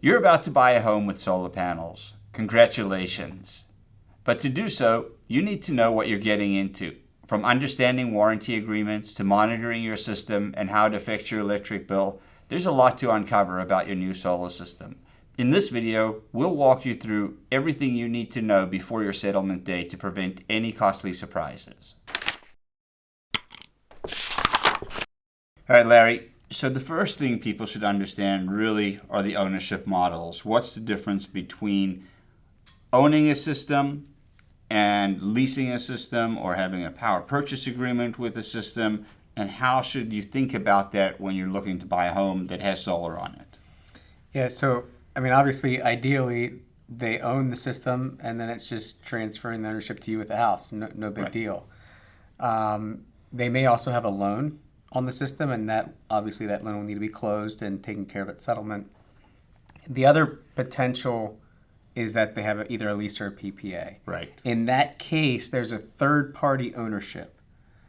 You're about to buy a home with solar panels. Congratulations. But to do so, you need to know what you're getting into. From understanding warranty agreements to monitoring your system and how it affects your electric bill, there's a lot to uncover about your new solar system. In this video, we'll walk you through everything you need to know before your settlement day to prevent any costly surprises. All right, Larry. So the first thing people should understand really are the ownership models. What's the difference between owning a system and leasing a system or having a power purchase agreement with a system? And how should you think about that when you're looking to buy a home that has solar on it? Yeah, so obviously, ideally, they own the system, and then it's just transferring the ownership to you with the house. No big Right. deal. They may also have a loan on the system, and that obviously that loan will need to be closed and taken care of at settlement. The other potential is that they have either a lease or a PPA. Right. In that case, there's a third-party ownership.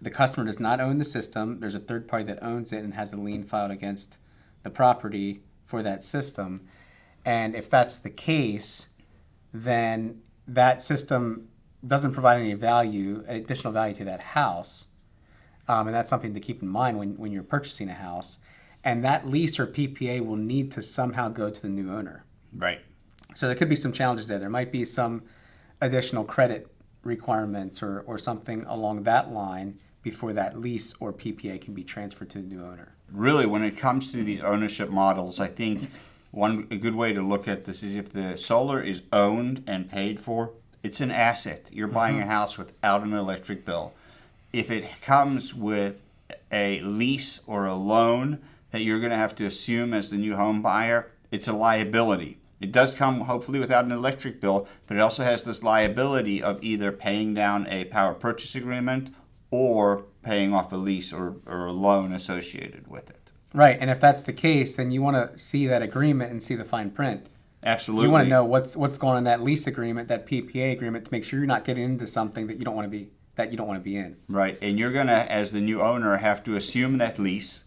The customer does not own the system. There's a third party that owns it and has a lien filed against the property for that system. And if that's the case, then that system doesn't provide any additional value to that house. And that's something to keep in mind when you're purchasing a house. And that lease or PPA will need to somehow go to the new owner. Right. So there could be some challenges there. There might be some additional credit requirements or something along that line before that lease or PPA can be transferred to the new owner. Really, when it comes to these ownership models, I think a good way to look at this is if the solar is owned and paid for, it's an asset. You're buying a house without an electric bill. If it comes with a lease or a loan that you're going to have to assume as the new home buyer, it's a liability. It does come hopefully without an electric bill, but it also has this liability of either paying down a power purchase agreement or paying off a lease or a loan associated with it. Right, and if that's the case, then you want to see that agreement and see the fine print. Absolutely. You want to know what's going on in that lease agreement, that PPA agreement, to make sure you're not getting into something that you don't want to be in. Right, and you're going to, as the new owner, have to assume that lease,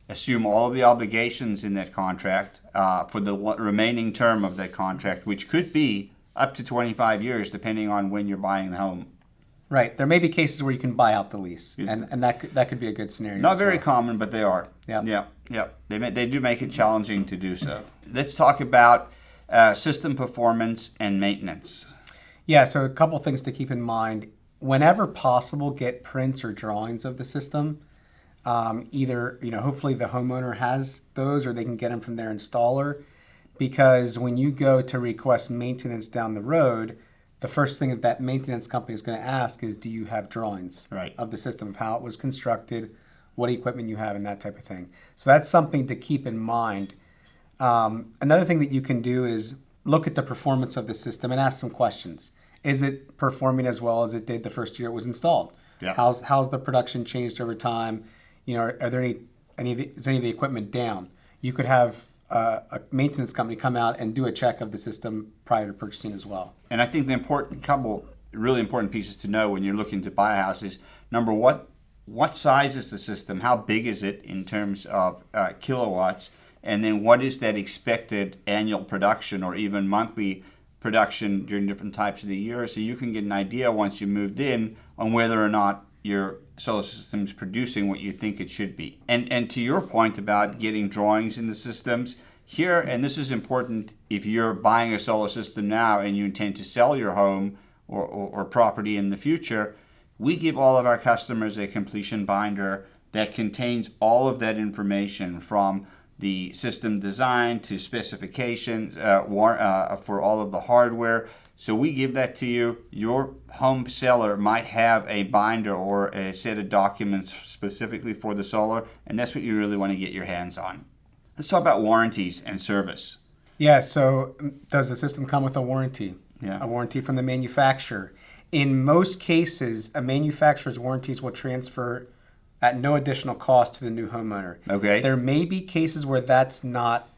assume all of the obligations in that contract for the remaining term of that contract, which could be up to 25 years, depending on when you're buying the home. Right. There may be cases where you can buy out the lease, and that could be a good scenario. Not very common, but they are. Yeah. Yeah. They do make it challenging to do so. Let's talk about system performance and maintenance. Yeah. So a couple things to keep in mind. Whenever possible, get prints or drawings of the system. Either hopefully the homeowner has those, or they can get them from their installer. Because when you go to request maintenance down the road, the first thing that maintenance company is going to ask is, do you have drawings of the system, of how it was constructed, what equipment you have, and that type of thing. So that's something to keep in mind. Another thing that you can do is look at the performance of the system and ask some questions. Is it performing as well as it did the first year it was installed? Yeah. How's the production changed over time? Are there is any of the equipment down? You could have a maintenance company come out and do a check of the system prior to purchasing as well. And I think the couple really important pieces to know when you're looking to buy a house is, number, what size is the system? How big is it in terms of kilowatts? And then what is that expected annual production or even monthly production during different types of the year, so you can get an idea once you moved in on whether or not your solar system is producing what you think it should be. And to your point about getting drawings in the systems, here, and this is important if you're buying a solar system now and you intend to sell your home or property in the future, we give all of our customers a completion binder that contains all of that information, from the system design to specifications for all of the hardware. So we give that to you. Your home seller might have a binder or a set of documents specifically for the solar, and that's what you really want to get your hands on. Let's talk about warranties and service. Yeah, so does the system come with a warranty? Yeah. A warranty from the manufacturer. In most cases, a manufacturer's warranties will transfer at no additional cost to the new homeowner. Okay. There may be cases where that's not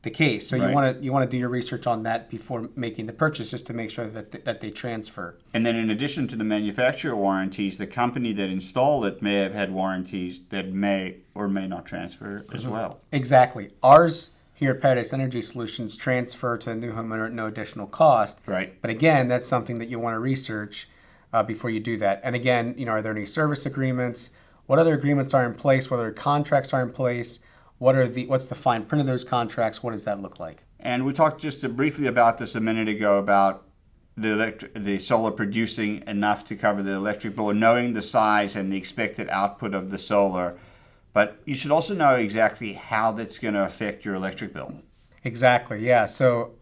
the case. So you want to do your research on that before making the purchase, just to make sure that they transfer. And then in addition to the manufacturer warranties, the company that installed it may have had warranties that may or may not transfer as well. Exactly. Ours here at Paradise Energy Solutions transfer to a new homeowner at no additional cost. Right. But again, that's something that you want to research before you do that. And again, are there any service agreements? What other agreements are in place? What other contracts are in place? What's the fine print of those contracts? What does that look like? And we talked just briefly about this a minute ago about the solar producing enough to cover the electric bill, knowing the size and the expected output of the solar. But you should also know exactly how that's going to affect your electric bill. Exactly. Yeah. So,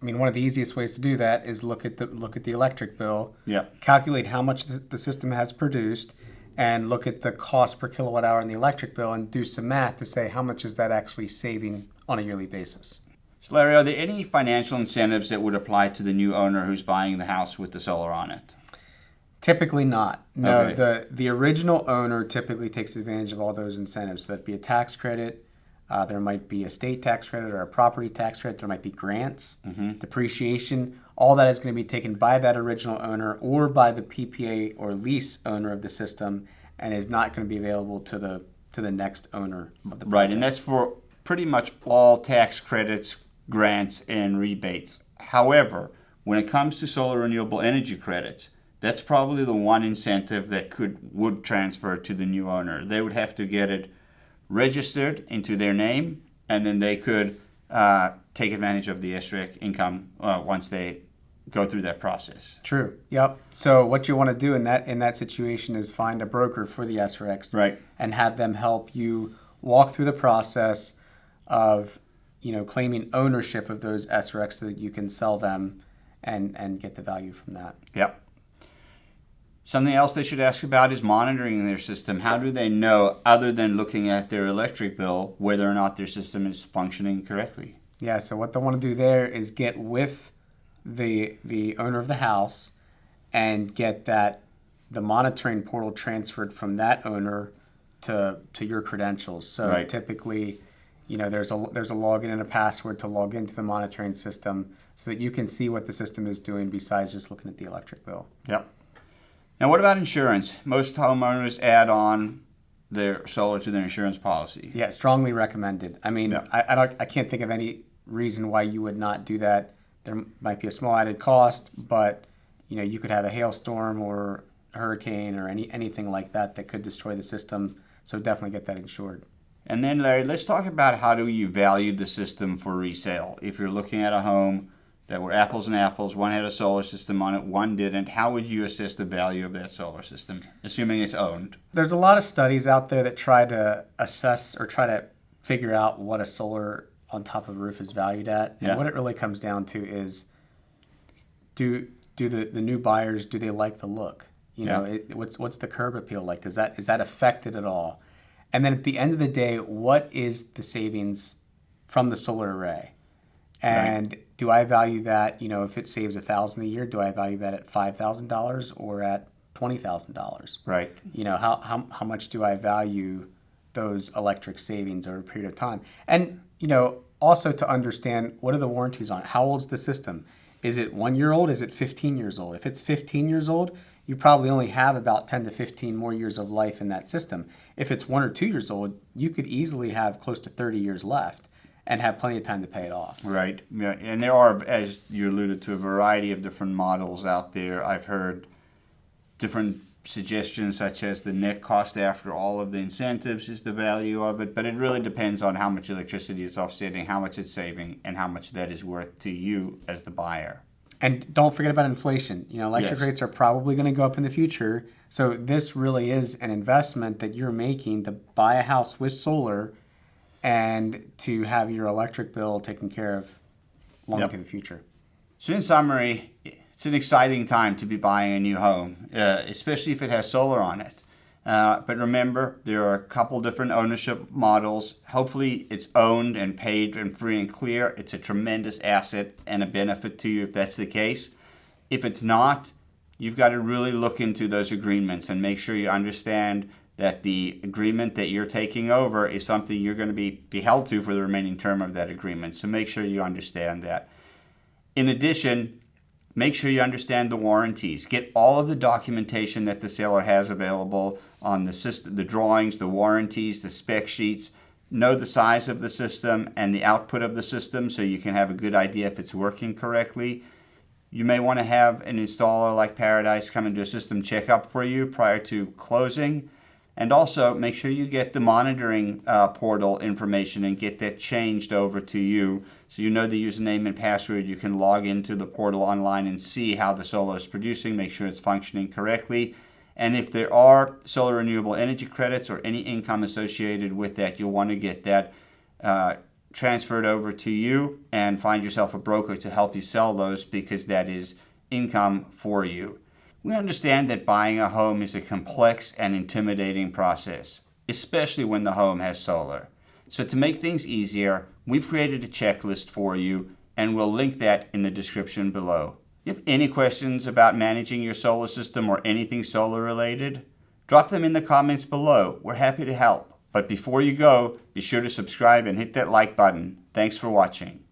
one of the easiest ways to do that is look at the electric bill. Yeah. Calculate how much the system has produced, and look at the cost per kilowatt hour in the electric bill, and do some math to say how much is that actually saving on a yearly basis. So, Larry, are there any financial incentives that would apply to the new owner who's buying the house with the solar on it? Typically not. No, Okay. the original owner typically takes advantage of all those incentives. So that'd be a tax credit. There might be a state tax credit or a property tax credit. There might be grants, depreciation. All that is going to be taken by that original owner or by the PPA or lease owner of the system, and is not going to be available to the next owner of the project. Right, and that's for pretty much all tax credits, grants, and rebates. However, when it comes to solar renewable energy credits, that's probably the one incentive that would transfer to the new owner. They would have to get it registered into their name, and then they could take advantage of the SREC income once they go through that process. True. Yep. So what you want to do in that situation is find a broker for the SRECs, Right. and have them help you walk through the process of claiming ownership of those SRECs so that you can sell them and get the value from that. Yep. Something else they should ask about is monitoring their system. How do they know, other than looking at their electric bill, whether or not their system is functioning correctly? Yeah, so what they want to do there is get with the owner of the house and get the monitoring portal transferred from that owner to your credentials. So Right. typically, there's a login and a password to log into the monitoring system so that you can see what the system is doing besides just looking at the electric bill. Yep. Now, what about insurance? Most homeowners add on their solar to their insurance policy. Yeah, strongly recommended. Yeah. I can't think of any reason why you would not do that. There might be a small added cost, but you could have a hailstorm or a hurricane or anything like that could destroy the system. So definitely get that insured. And then, Larry, let's talk about how do you value the system for resale. If you're looking at a home that were apples and apples, one had a solar system on it, one didn't, how would you assess the value of that solar system, assuming it's owned? There's a lot of studies out there that try to assess or try to figure out what a solar on top of a roof is valued at. And Yeah. what it really comes down to is do the new buyers, do they like the look? What's the curb appeal like? Is that affected at all? And then at the end of the day, what is the savings from the solar array? And do I value that, if it saves $1,000 a year, do I value that at $5,000 or at $20,000? Right. How much do I value those electric savings over a period of time? And, also to understand, what are the warranties on it? How old's the system? Is it 1 year old? Is it 15 years old? If it's 15 years old, you probably only have about 10 to 15 more years of life in that system. If it's 1 or 2 years old, you could easily have close to 30 years left and have plenty of time to pay it off. Right. Yeah. And there are, as you alluded to, a variety of different models out there. I've heard different suggestions such as the net cost after all of the incentives is the value of it, but it really depends on how much electricity it's offsetting, how much it's saving, and how much that is worth to you as the buyer. And don't forget about inflation. Electric Yes. rates are probably going to go up in the future. So this really is an investment that you're making to buy a house with solar and to have your electric bill taken care of long Yep. into the future. So in summary, it's an exciting time to be buying a new home, especially if it has solar on it. But remember, there are a couple different ownership models. Hopefully it's owned and paid and free and clear. It's a tremendous asset and a benefit to you if that's the case. If it's not, you've got to really look into those agreements and make sure you understand that the agreement that you're taking over is something you're going to be held to for the remaining term of that agreement. So make sure you understand that. In addition, make sure you understand the warranties. Get all of the documentation that the seller has available on the system, the drawings, the warranties, the spec sheets. know the size of the system and the output of the system so you can have a good idea if it's working correctly. You may want to have an installer like Paradise come and do a system checkup for you prior to closing. And also make sure you get the monitoring portal information and get that changed over to you so you know the username and password. You can log into the portal online and see how the solar is producing, make sure it's functioning correctly. And if there are solar renewable energy credits or any income associated with that, you'll want to get that transferred over to you and find yourself a broker to help you sell those because that is income for you. We understand that buying a home is a complex and intimidating process, especially when the home has solar. So to make things easier, we've created a checklist for you and we'll link that in the description below. If you have any questions about managing your solar system or anything solar related, drop them in the comments below. We're happy to help. But before you go, be sure to subscribe and hit that like button. Thanks for watching.